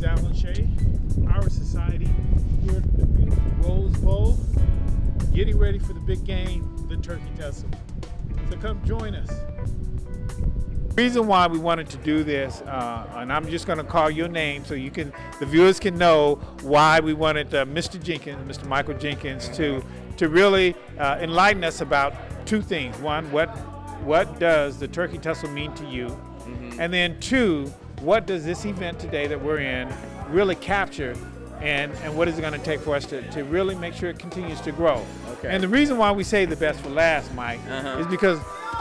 Shay, OurSociety, here at the beautiful Rose Bowl, getting ready for the big game, the Turkey Tussel. So come join us. The reason why we wanted to do this, and I'm just going to call your name so the viewers can know why we wanted Mr. Jenkins, Mr. Michael Jenkins, to really enlighten us about two things. One, what does the Turkey Tussel mean to you? Mm-hmm. And then two, what does this event today that we're in really capture, and what is it going to take for us to really make sure it continues to grow? Okay. And the reason why we say the best for last, Mike, is because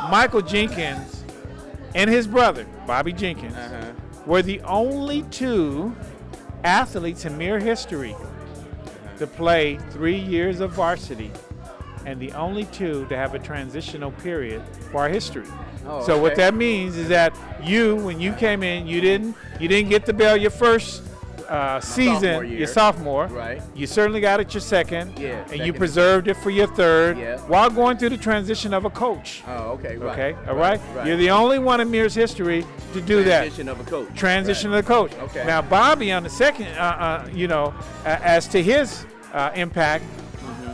Michael Jenkins and his brother, Bobby Jenkins, were the only two athletes in mere history to play 3 years of varsity, and the only two to have a transitional period for our history. Oh, so what that means is that when you came in, you didn't get the bell your first season, your sophomore. Right. You certainly got it your second. Yeah. And you preserved it for your third, while going through the transition of a coach. Oh, okay. Right. Okay. All right. You're the only one in Mears history to do that. Transition of a coach. Transition of the coach. Okay. Now Bobby on the second, as to his impact,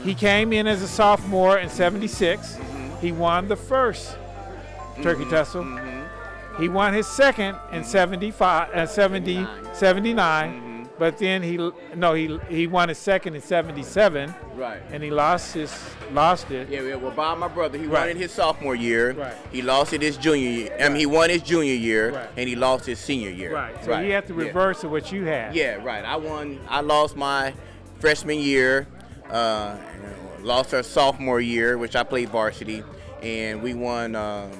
he came in as a sophomore in '76. He won the first Turkey Tussel. He won his second in 79. But then he won his second in '77. Right. And he lost it. Yeah, well, Bob, my brother, he won it his sophomore year. Right. He lost it his junior year. I mean, he won his junior year, and he lost his senior year. Right. So he had the reverse of what you had. Yeah, right. I lost my freshman year, lost our sophomore year, which I played varsity. And we won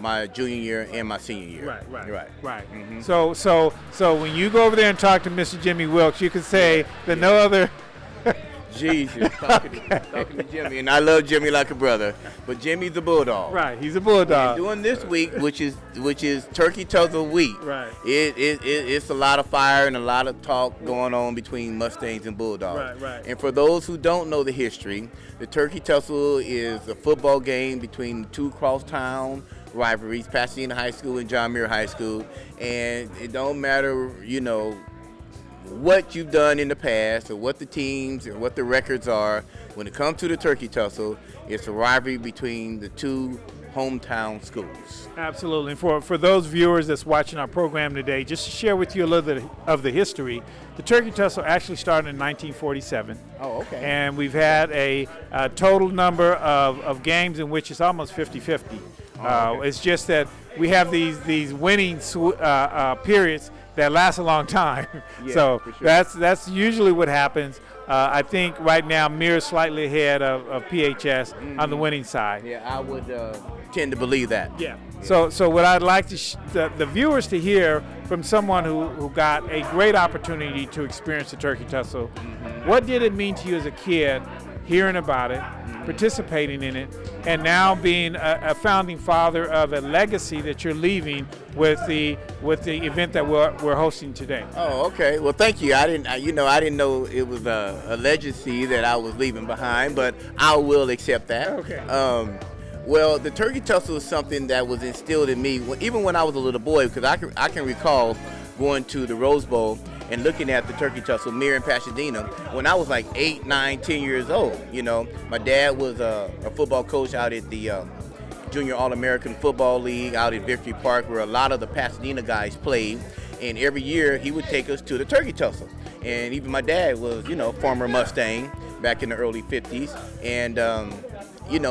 my junior year and my senior year. Right. Mm-hmm. So when you go over there and talk to Mr. Jimmy Wilkes, you can say that no other. Jesus, talking to Jimmy, and I love Jimmy like a brother, but Jimmy's a bulldog. Right, he's a bulldog. And doing this week, which is Turkey Tussel week. Right. It's a lot of fire and a lot of talk going on between Mustangs and Bulldogs. Right. And for those who don't know the history, the Turkey Tussel is a football game between two crosstown rivalries, Pasadena High School and John Muir High School, and it don't matter, what you've done in the past or what the teams and what the records are. When it comes to the Turkey Tussel, it's a rivalry between the two hometown schools. Absolutely. And for those viewers that's watching our program today, just to share with you a little bit of the history, the Turkey Tussel actually started in 1947. Oh, okay. And we've had a total number of games in which it's almost 50-50. Okay. It's just that we have these winning periods that lasts a long time. Yeah, so sure. That's usually what happens. I think right now Mir is slightly ahead of PHS on the winning side. Yeah, I would tend to believe that. Yeah. So what I'd like the viewers to hear from someone who got a great opportunity to experience the Turkey Tussel, what did it mean to you as a kid, hearing about it, participating in it, and now being a founding father of a legacy that you're leaving with the event that we're hosting today? Oh, okay. Well, thank you. I didn't know it was a legacy that I was leaving behind, but I will accept that. Okay. Well, the Turkey Tussel is something that was instilled in me even when I was a little boy, because I can recall going to the Rose Bowl and looking at the Turkey Tussel, Mir in Pasadena, when I was like 8, 9, 10 years old. My dad was a football coach out at the Junior All-American Football League out at Victory Park, where a lot of the Pasadena guys played. And every year he would take us to the Turkey Tussel. And even my dad was, former Mustang back in the early 50s. And,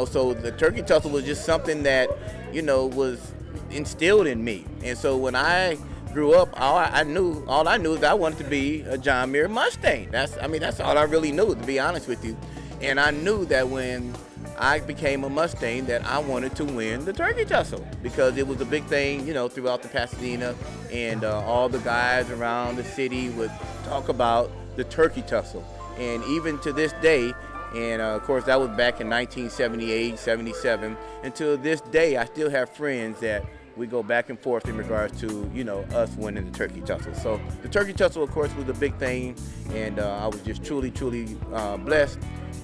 so the Turkey Tussel was just something that, was instilled in me. And so when I grew up, all I knew is I wanted to be a John Muir Mustang. That's all I really knew, to be honest with you. And I knew that when I became a Mustang that I wanted to win the Turkey Tussel, because it was a big thing, throughout the Pasadena, and all the guys around the city would talk about the Turkey Tussel. And even to this day, and of course that was back in 1978, 77, and to this day I still have friends that we go back and forth in regards to, us winning the Turkey Tussel. So the Turkey Tussel, of course, was a big thing, and I was just truly blessed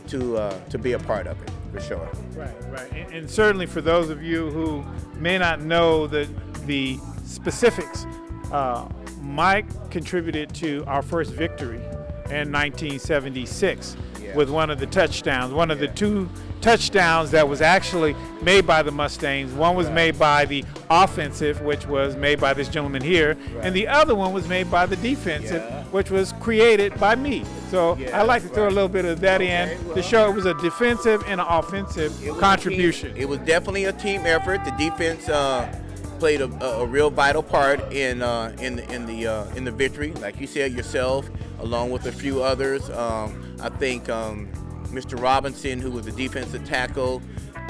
to be a part of it, for sure. Right. And certainly for those of you who may not know the specifics, Mike contributed to our first victory in 1976 with one of the touchdowns, one of the two touchdowns that was actually made by the Mustangs. One was made by the offensive, which was made by this gentleman here, and the other one was made by the defensive, which was created by me. So I like to throw a little bit of that in to show it was a defensive and an offensive contribution. It was definitely a team effort. The defense played a real vital part in the victory. Like you said yourself, along with a few others. I think Mr. Robinson, who was the defensive tackle,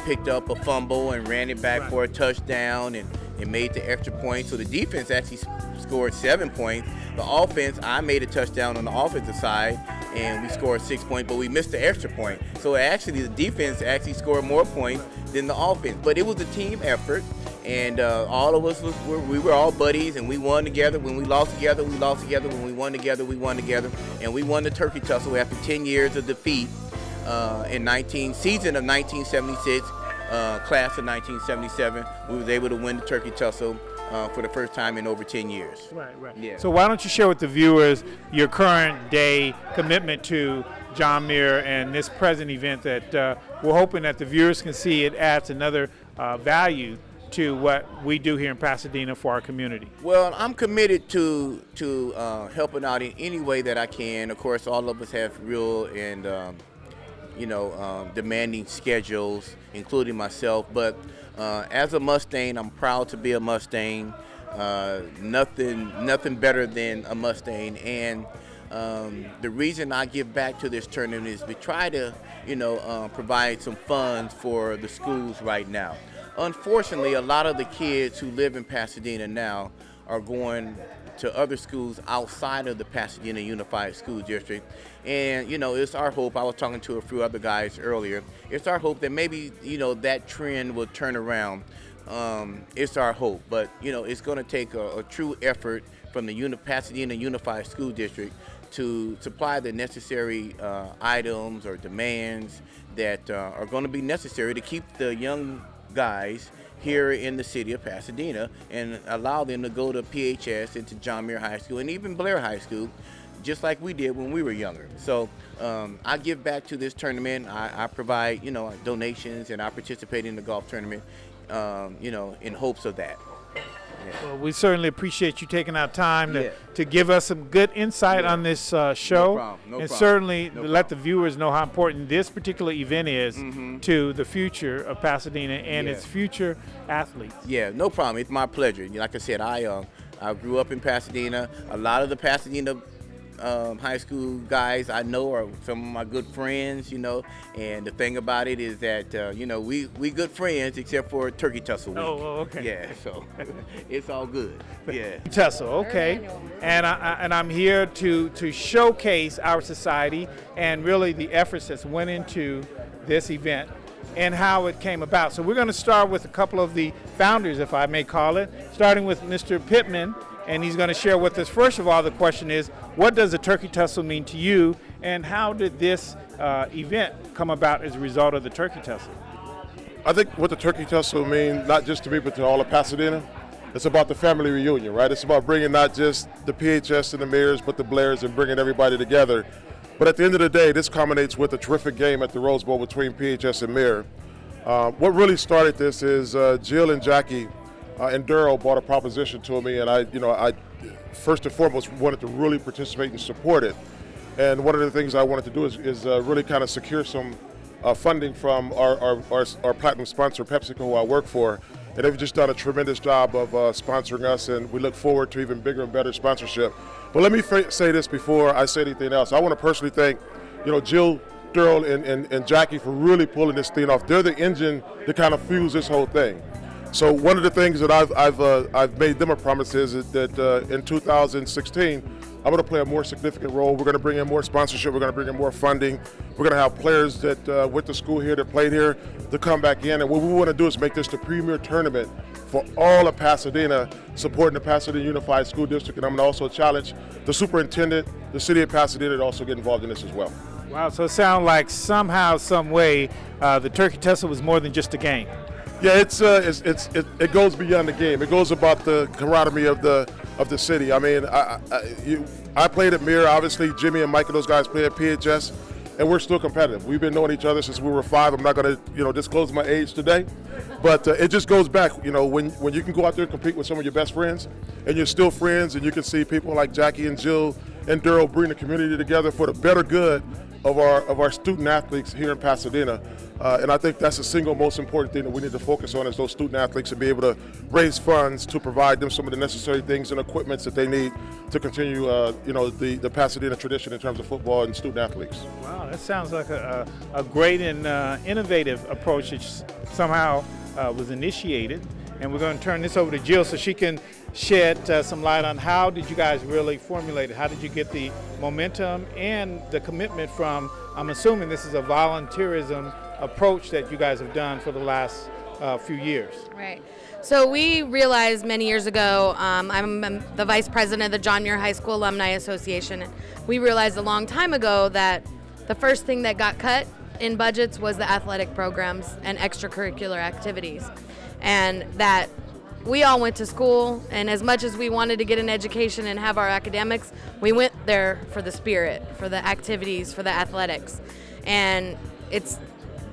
picked up a fumble and ran it back for a touchdown and made the extra point. So the defense actually scored 7 points. The offense, I made a touchdown on the offensive side, and we scored 6 points, but we missed the extra point. So actually the defense actually scored more points than the offense. But it was a team effort, and all of us we were all buddies, and we won together. When we lost together, we lost together. When we won together, we won together. And we won the Turkey Tussle after 10 years of defeat season of 1976, class of 1977. We was able to win the Turkey Tussle for the first time in over 10 years. Right. Yeah. So why don't you share with the viewers your current day commitment to John Muir and this present event that we're hoping that the viewers can see it adds another value to what we do here in Pasadena for our community? Well, I'm committed to helping out in any way that I can. Of course, all of us have real and demanding schedules, including myself. But as a Mustang, I'm proud to be a Mustang. Nothing better than a Mustang. And the reason I give back to this tournament is we try to, provide some funds for the schools right now. Unfortunately, a lot of the kids who live in Pasadena now are going to other schools outside of the Pasadena Unified School District. And, it's our hope, I was talking to a few other guys earlier, it's our hope that maybe, that trend will turn around. It's our hope, but, it's going to take a true effort from the Pasadena Unified School District to supply the necessary items or demands that are going to be necessary to keep the young guys here in the city of Pasadena and allow them to go to PHS and to John Muir High School and even Blair High School, just like we did when we were younger. So I give back to this tournament. I provide, donations, and I participate in the golf tournament, in hopes of that. Yeah. Well, we certainly appreciate you taking our time to give us some good insight on this show. No problem. Certainly let the viewers know how important this particular event is to the future of Pasadena and its future athletes. Yeah, no problem. It's my pleasure. Like I said, I grew up in Pasadena. A lot of the Pasadena high school guys I know are some of my good friends, and the thing about it is that, we good friends except for Turkey Tussle week. Oh, okay. Yeah, so it's all good. Yeah. Tussle, okay. And I'm here to showcase our society and really the efforts that's went into this event and how it came about. So we're going to start with a couple of the founders, if I may call it, starting with Mr. Pittman. And he's going to share with us, first of all, the question is, what does the Turkey Tussle mean to you, and how did this event come about as a result of the Turkey Tussle? I think what the Turkey Tussle means, not just to me, but to all of Pasadena, it's about the family reunion, right? It's about bringing not just the PHS and the Mayors, but the Blairs, and bringing everybody together. But at the end of the day, this culminates with a terrific game at the Rose Bowl between PHS and Mayor. What really started this is Jill and Jackie and Daryl brought a proposition to me, and I first and foremost wanted to really participate and support it. And one of the things I wanted to do is really kind of secure some funding from our platinum sponsor, PepsiCo, who I work for. And they've just done a tremendous job of sponsoring us, and we look forward to even bigger and better sponsorship. But let me say this before I say anything else. I want to personally thank, Jill, Daryl, and Jackie for really pulling this thing off. They're the engine that kind of fuels this whole thing. So one of the things that I've made them a promise is that in 2016, I'm going to play a more significant role. We're going to bring in more sponsorship. We're going to bring in more funding. We're going to have players that went to school here, that played here, to come back in. And what we want to do is make this the premier tournament for all of Pasadena, supporting the Pasadena Unified School District. And I'm going to also challenge the superintendent, the city of Pasadena, to also get involved in this as well. Wow, so it sounds like somehow, some way, the Turkey Tussle was more than just a game. Yeah, it goes beyond the game. It goes about the camaraderie of the city. I mean, I played at Mirror. Obviously, Jimmy and Mike and those guys play at PHS, and we're still competitive. We've been knowing each other since we were 5. I'm not going to disclose my age today, but it just goes back. When you can go out there and compete with some of your best friends, and you're still friends, and you can see people like Jackie and Jill and Daryl bring the community together for the better good of our student athletes here in Pasadena. And I think that's the single most important thing that we need to focus on is those student athletes and be able to raise funds to provide them some of the necessary things and equipments that they need to continue, the Pasadena tradition in terms of football and student athletes. Wow, that sounds like a great and innovative approach that somehow was initiated. And we're going to turn this over to Jill so she can shed some light on how did you guys really formulate it? How did you get the momentum and the commitment from, I'm assuming this is a volunteerism approach that you guys have done for the last few years. Right. So we realized many years ago, I'm the vice president of the John Muir High School Alumni Association. We realized a long time ago that the first thing that got cut in budgets was the athletic programs and extracurricular activities. And that we all went to school, and as much as we wanted to get an education and have our academics, we went there for the spirit, for the activities, for the athletics. And it's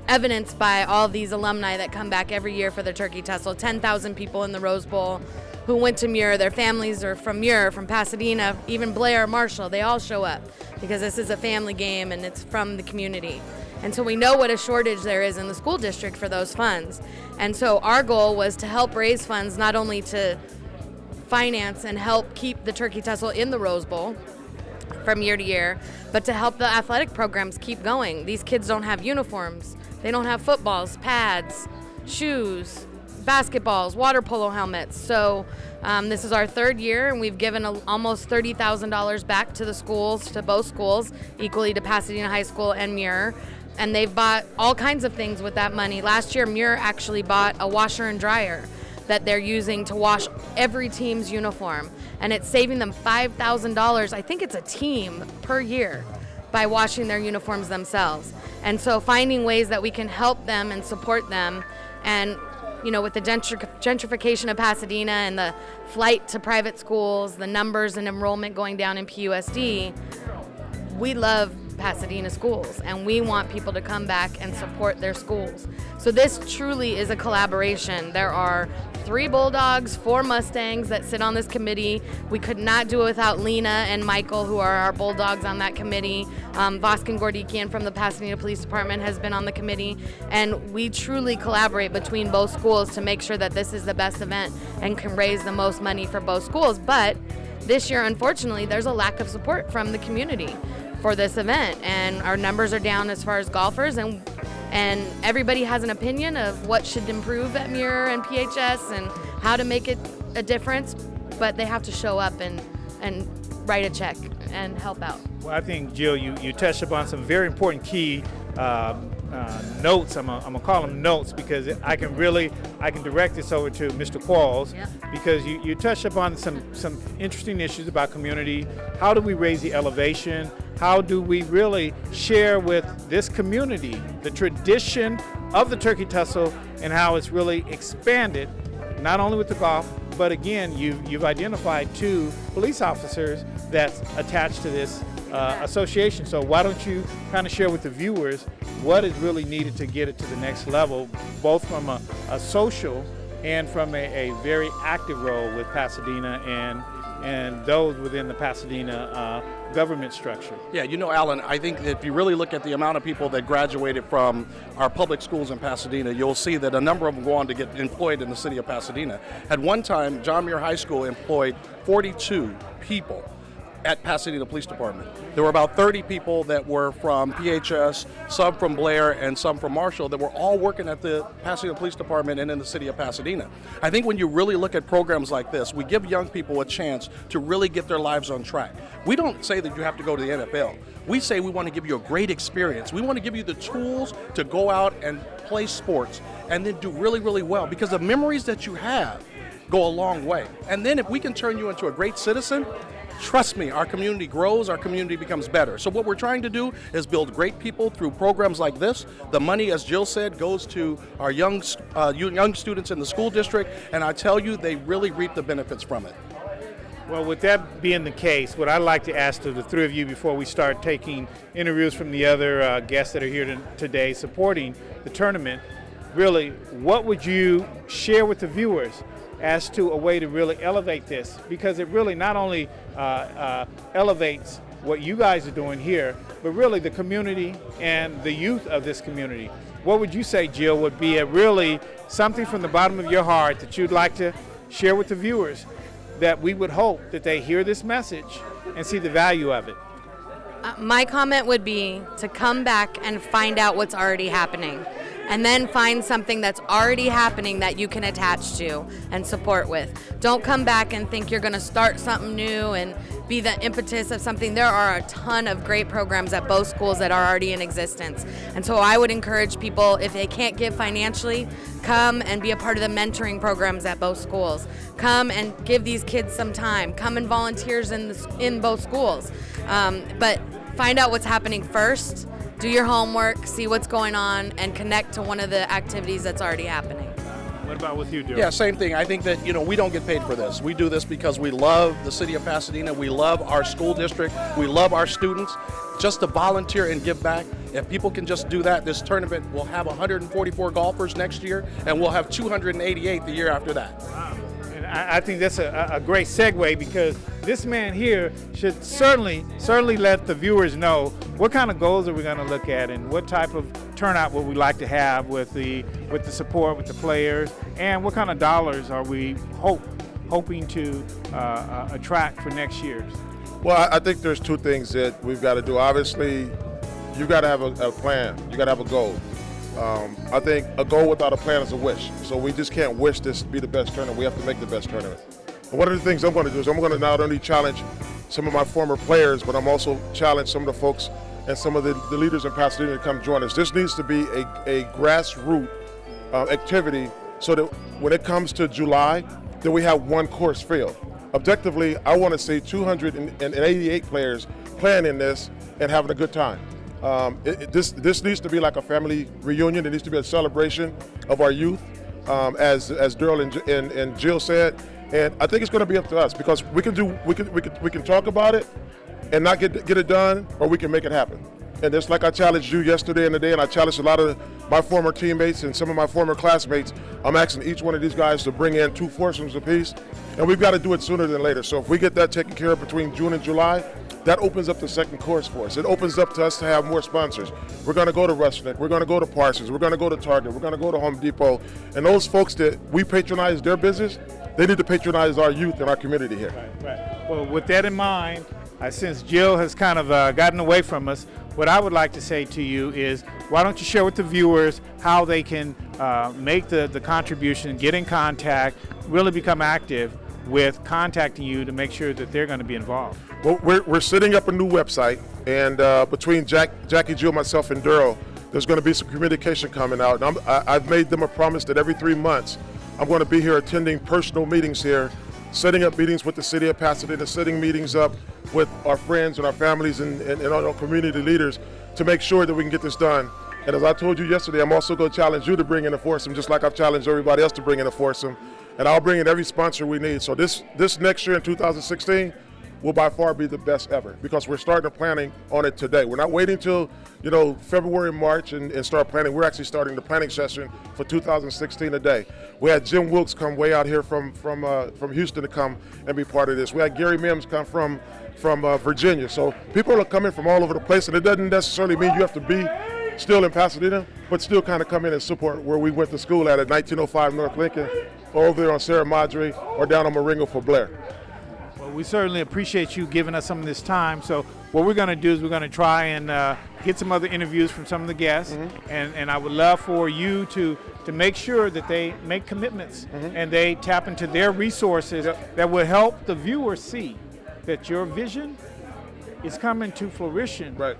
evidenced by all these alumni that come back every year for the Turkey Tussle. 10,000 people in the Rose Bowl who went to Muir. Their families are from Muir, from Pasadena, even Blair, Marshall. They all show up because this is a family game and it's from the community. And so we know what a shortage there is in the school district for those funds. And so our goal was to help raise funds not only to finance and help keep the Turkey Tussle in the Rose Bowl from year to year, but to help the athletic programs keep going. These kids don't have uniforms. They don't have footballs, pads, shoes, basketballs, water polo helmets. So this is our 3rd year, and we've given almost $30,000 back to the schools, to both schools, equally to Pasadena High School and Muir. And they've bought all kinds of things with that money. Last year, Muir actually bought a washer and dryer that they're using to wash every team's uniform. And it's saving them $5,000, I think it's a team, per year by washing their uniforms themselves. And so finding ways that we can help them and support them. And with the gentrification of Pasadena and the flight to private schools, the numbers and enrollment going down in PUSD, we love Pasadena schools, and we want people to come back and support their schools. So this truly is a collaboration. There are 3 Bulldogs, 4 Mustangs that sit on this committee. We could not do it without Lena and Michael, who are our Bulldogs on that committee. Voskin Gordikian from the Pasadena Police Department has been on the committee, and we truly collaborate between both schools to make sure that this is the best event and can raise the most money for both schools. But this year, unfortunately, there's a lack of support from the community for this event, and our numbers are down as far as golfers, and everybody has an opinion of what should improve at Muir and PHS and how to make it a difference, but they have to show up and write a check and help out. Well, I think, Jill, you touched upon some very important key notes. I'm gonna call them notes because I can direct this over to Mr. Qualls. Yep. Because you touched upon some interesting issues about community. How do we raise the elevation? How do we really share with this community the tradition of the Turkey Tussle and how it's really expanded, not only with the golf, but again, you've identified 2 police officers that's attached to this association. So why don't you kind of share with the viewers what is really needed to get it to the next level, both from a social and from a very active role with Pasadena and those within the Pasadena government structure. Yeah, Alan, I think that if you really look at the amount of people that graduated from our public schools in Pasadena, you'll see that a number of them go on to get employed in the city of Pasadena. At one time, John Muir High School employed 42 people at Pasadena Police Department. There were about 30 people that were from PHS, some from Blair, and some from Marshall that were all working at the Pasadena Police Department and in the city of Pasadena. I think when you really look at programs like this, we give young people a chance to really get their lives on track. We don't say that you have to go to the NFL. We say we want to give you a great experience. We want to give you the tools to go out and play sports and then do really, really well, because the memories that you have go a long way. And then if we can turn you into a great citizen, trust me, our community grows, our community becomes better. So what we're trying to do is build great people through programs like this. The money, as Jill said, goes to our young students in the school district, and I tell you, they really reap the benefits from it. Well, with that being the case, what I'd like to ask to the three of you before we start taking interviews from the other guests that are here today supporting the tournament, really, what would you share with the viewers as to a way to really elevate this? Because it really not only elevates what you guys are doing here, but really the community and the youth of this community. What would you say, Jill, would be really something from the bottom of your heart that you'd like to share with the viewers, that we would hope that they hear this message and see the value of it? My comment would be to come back and find out what's already happening, and then find something that's already happening that you can attach to and support with. Don't come back and think you're going to start something new and be the impetus of something. There are a ton of great programs at both schools that are already in existence. And so I would encourage people, if they can't give financially, come and be a part of the mentoring programs at both schools. Come and give these kids some time. Come and volunteers in both schools. But find out what's happening first. Do your homework, see what's going on, and connect to one of the activities that's already happening. What about with you, Joe? Yeah, same thing. I think that, we don't get paid for this. We do this because we love the city of Pasadena. We love our school district. We love our students. Just to volunteer and give back, if people can just do that, this tournament will have 144 golfers next year, and we'll have 288 the year after that. Wow. And I think that's a great segue, because this man here should certainly let the viewers know what kind of goals are we going to look at, and what type of turnout would we like to have with the support, with the players, and what kind of dollars are we hoping to attract for next year's. Well, I think there's two things that we've got to do. Obviously, you got to have a plan. You got to have a goal. I think a goal without a plan is a wish. So we just can't wish this to be the best tournament. We have to make the best tournament. And one of the things I'm going to do is I'm going to not only challenge some of my former players, but I'm also challenge some of the folks and some of the leaders in Pasadena to come join us. This needs to be a grassroots activity, so that when it comes to July, that we have one course field. Objectively, I want to see 288 players playing in this and having a good time. This needs to be like a family reunion. It needs to be a celebration of our youth, as Daryl and Jill said. And I think it's going to be up to us, because we can talk about it and not get it done, or we can make it happen. And just like I challenged you yesterday and today, and I challenged a lot of my former teammates and some of my former classmates, I'm asking each one of these guys to bring in 2 foursomes apiece, and we've got to do it sooner than later. So if we get that taken care of between June and July, that opens up the second course for us. It opens up to us to have more sponsors. We're going to go to Rushneck, we're going to go to Parsons, we're going to go to Target, we're going to go to Home Depot, and those folks that we patronize their business, they need to patronize our youth and our community here. Right. Well, with that in mind, since Jill has kind of gotten away from us, what I would like to say to you is, why don't you share with the viewers how they can make the contribution, get in contact, really become active with contacting you to make sure that they're going to be involved. Well, we're setting up a new website, and between Jackie, Jill, myself, and Daryl, there's going to be some communication coming out. And I've made them a promise that every 3 months I'm going to be here attending personal meetings here, setting up meetings with the city of Pasadena, setting meetings up with our friends and our families and our community leaders to make sure that we can get this done. And as I told you yesterday, I'm also going to challenge you to bring in a foursome, just like I've challenged everybody else to bring in a foursome. And I'll bring in every sponsor we need. So this next year in 2016 will by far be the best ever, because we're starting planning on it today. We're not waiting till February, March and start planning. We're actually starting the planning session for 2016 today. We had Jim Wilkes come way out here from Houston to come and be part of this. We had Gary Mims come from Virginia. So people are coming from all over the place, and it doesn't necessarily mean you have to be still in Pasadena, but still kind of come in and support where we went to school at 1905 North Lincoln, or over there on Sarah Madre, or down on Marengo for Blair. Well, we certainly appreciate you giving us some of this time. So what we're going to do is we're going to try and get some other interviews from some of the guests, and I would love for you to make sure that they make commitments and they tap into their resources that will help the viewers see that your vision is coming to fruition. Right.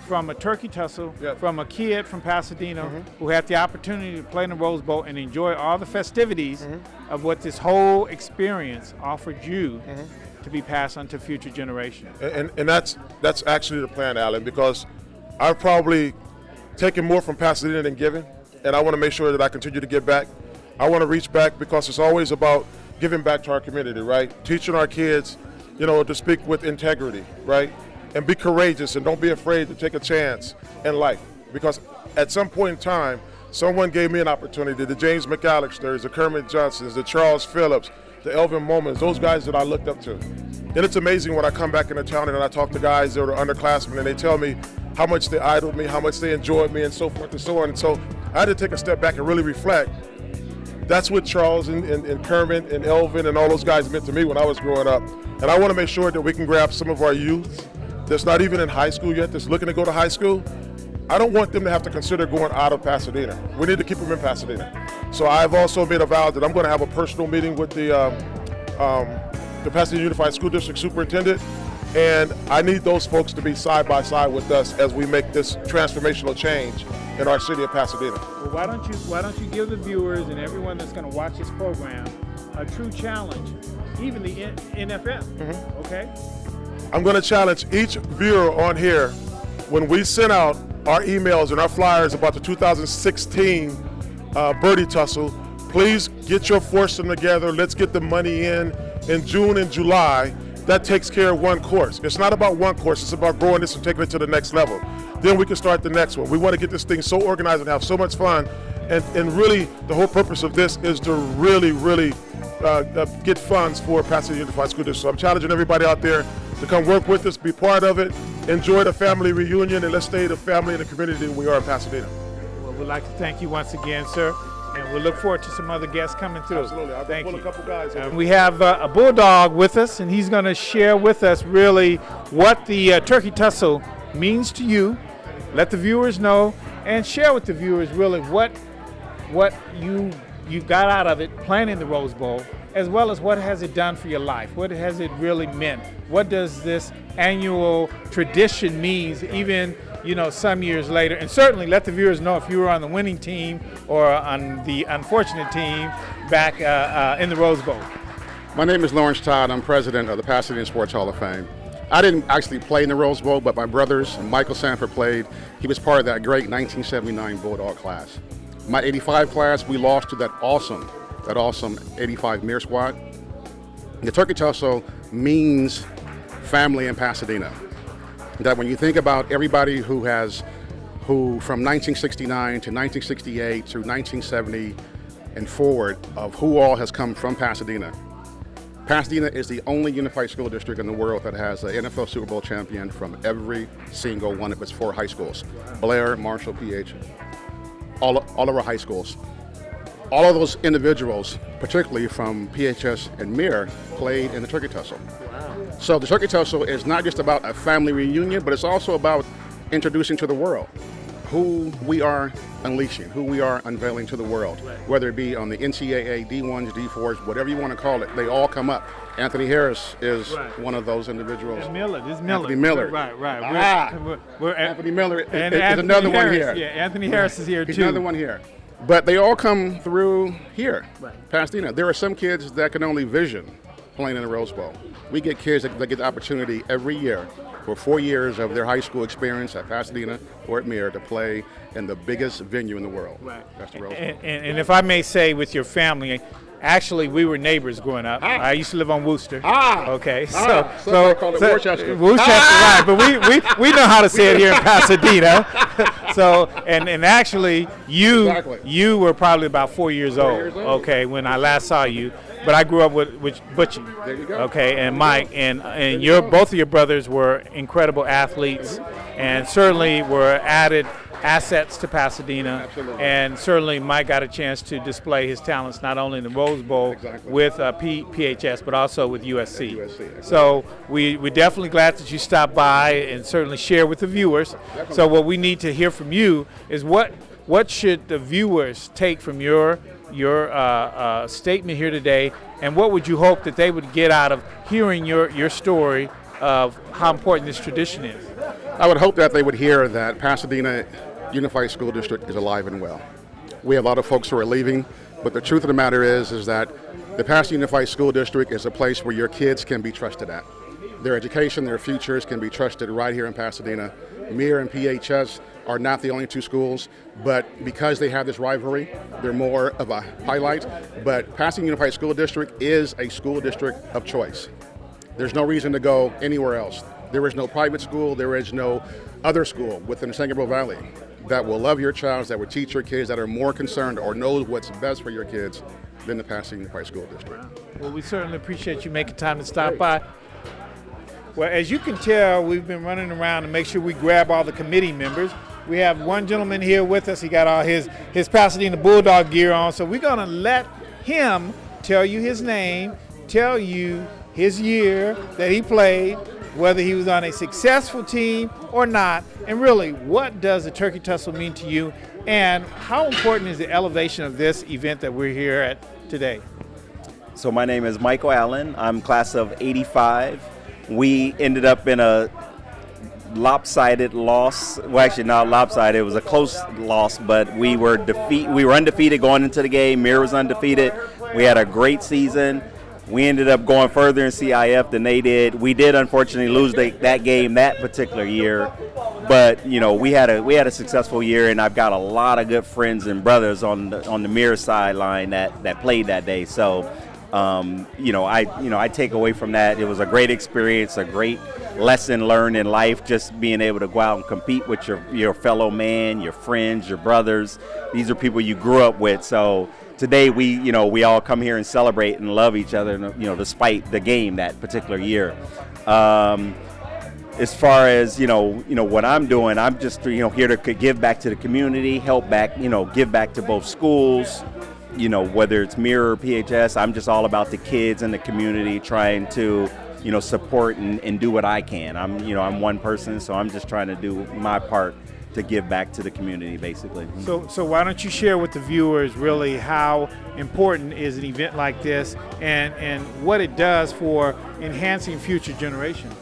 From a Turkey Tussle, from a kid from Pasadena who had the opportunity to play in the Rose Bowl and enjoy all the festivities of what this whole experience offered you to be passed on to future generations. And that's actually the plan, Alan, because I've probably taken more from Pasadena than given, and I want to make sure that I continue to give back. I want to reach back because it's always about giving back to our community, right? Teaching our kids, to speak with integrity, right? And be courageous and don't be afraid to take a chance in life. Because at some point in time, someone gave me an opportunity, the James McAllisters, the Kermit Johnsons, the Charles Phillips, the Elvin Momans, those guys that I looked up to. And it's amazing when I come back into town and I talk to guys that are underclassmen and they tell me how much they idoled me, how much they enjoyed me, and so forth and so on. And so I had to take a step back and really reflect. That's what Charles and Kermit and Elvin and all those guys meant to me when I was growing up. And I want to make sure that we can grab some of our youth that's not even in high school yet, that's looking to go to high school. I don't want them to have to consider going out of Pasadena. We need to keep them in Pasadena. So I've also made a vow that I'm going to have a personal meeting with the Pasadena Unified School District Superintendent, and I need those folks to be side by side with us as we make this transformational change in our city of Pasadena. Well, why don't you give the viewers and everyone that's going to watch this program a true challenge, even the NFL, okay? I'm going to challenge each viewer on here when we send out our emails and our flyers about the 2016 Birdie Tussle, please get your foursome together. Let's get the money in June and July. That takes care of one course. It's not about one course, it's about growing this and taking it to the next level. Then we can start the next one. We want to get this thing so organized and have so much fun. And really, the whole purpose of this is to really get funds for Pasadena Unified School District. So I'm challenging everybody out there to come work with us, be part of it, enjoy the family reunion, and let's stay the family and the community that we are in Pasadena. Well, we'd like to thank you once again, sir. And we'll look forward to some other guests coming through. Absolutely. I'll Thank pull you. a couple guys. We have a bulldog with us, and he's going to share with us really what the Turkey Tussle means to you. Let the viewers know and share with the viewers really what you got out of it playing in the Rose Bowl, as well as what has it done for your life. What has it really meant? What does this annual tradition mean, even some years later? And certainly let the viewers know if you were on the winning team or on the unfortunate team back in the Rose Bowl. My name is Lawrence Todd. I'm president of the Pasadena Sports Hall of Fame. I didn't actually play in the Rose Bowl, but my brothers, Michael Sanford, played. He was part of that great 1979 Bulldog class. My 85 class, we lost to that awesome 85 Mir squad. The Turkey Tussle means family in Pasadena. That when you think about everybody who from 1969 to 1968 through 1970 and forward of who all has come from Pasadena. Pasadena is the only unified school district in the world that has an NFL Super Bowl champion from every single one of its 4 high schools. Blair, Marshall, PH, all of our high schools. All of those individuals, particularly from PHS and Mir, played in the Turkey Tussle. Wow. So the Turkey Tussle is not just about a family reunion, but it's also about introducing to the world who we are unleashing, who we are unveiling to the world, whether it be on the NCAA, D1s, D4s, whatever you want to call it, they all come up. Anthony Harris is one of those individuals. And Miller, this is Miller. Anthony Miller. Right. We're Anthony Miller is Anthony another Harris, one here. Yeah, Anthony Harris is here He's too. another one here. But they all come through here, Pasadena. There are some kids that can only vision playing in the Rose Bowl. We get kids that get the opportunity every year for 4 years of their high school experience at Pasadena or at Mir to play in the biggest venue in the world. Right. That's the Rose Bowl. And if I may say, with your family, actually, we were neighbors growing up. I used to live on Wooster. Okay, so they call it Worcester. Right? But we know how to say it here in Pasadena. So and actually, you were probably about 4 years old. Okay, when I last saw you. But I grew up with Butchie. There you go. Okay, and Mike, and both of your brothers were incredible athletes, and certainly were added assets to Pasadena. Absolutely. And certainly Mike got a chance to display his talents not only in the Rose Bowl with PHS, but also with USC. USC. So we're definitely glad that you stopped by and certainly share with the viewers. Definitely. So what we need to hear from you is what should the viewers take from your statement here today, and what would you hope that they would get out of hearing your story of how important this tradition is? I would hope that they would hear that Pasadena Unified School District is alive and well. We have a lot of folks who are leaving, but the truth of the matter is that The Pasadena Unified School District is a place where your kids can be trusted at. Their education, their futures can be trusted right here in Pasadena. Mir and PHS are not the only two schools, but because they have this rivalry, they're more of a highlight. But Pasadena Unified School District is a school district of choice. There's no reason to go anywhere else. There is no private school, there is no other school within the San Gabriel Valley that will love your child, that will teach your kids, that are more concerned or knows what's best for your kids than the Pasadena Unified School District. Well, we certainly appreciate you making time to stop by. Well, as you can tell, we've been running around to make sure we grab all the committee members. We have one gentleman here with us. He got all his Pasadena Bulldog gear on. So we're going to let him tell you his name, tell you his year that he played, whether he was on a successful team or not, and really, what does the Turkey Tussle mean to you, and how important is the elevation of this event that we're here at today? So my name is Michael Allen. I'm class of '85. We ended up in a lopsided loss. Well, actually not lopsided. It was a close loss, but we were undefeated going into the game. Mir was undefeated. We had a great season. We ended up going further in CIF than they did. We did unfortunately lose that game that particular year, but you know we had a successful year, and I've got a lot of good friends and brothers on the Mir sideline that played that day. So I take away from that. It was a great experience, a great lesson learned in life, just being able to go out and compete with your fellow man, your friends, your brothers. These are people you grew up with. So today we all come here and celebrate and love each other, despite the game that particular year. As far as what I'm doing, I'm just here to give back to the community, help back, give back to both schools. Whether it's Mir or PHS, I'm just all about the kids and the community, trying to support and do what I can. I'm one person, so I'm just trying to do my part to give back to the community, basically. So why don't you share with the viewers really how important is an event like this and what it does for enhancing future generations?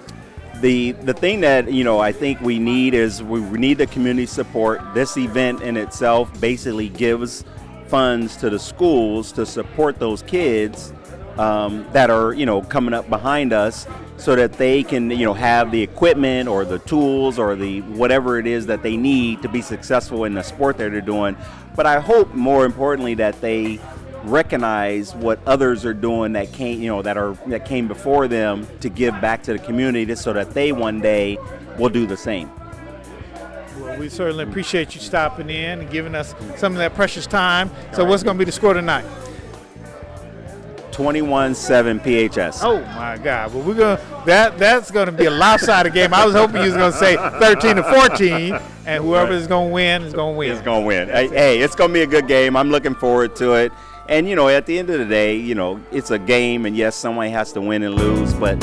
The thing that I think we need is we need the community support. This event in itself basically gives funds to the schools to support those kids that are coming up behind us, so that they can have the equipment or the tools or the whatever it is that they need to be successful in the sport that they're doing. But I hope more importantly that they recognize what others are doing that came before them to give back to the community, so that they one day will do the same. Well, we certainly appreciate you stopping in and giving us some of that precious time. So what's going to be the score tonight? 21-7 PHS. Oh my God! Well, that's going to be a lopsided game. I was hoping you was going to say 13-14, and whoever is going to win is going to win. It's going to win. Hey, it's going to be a good game. I'm looking forward to it. And at the end of the day, it's a game, and yes, someone has to win and lose, but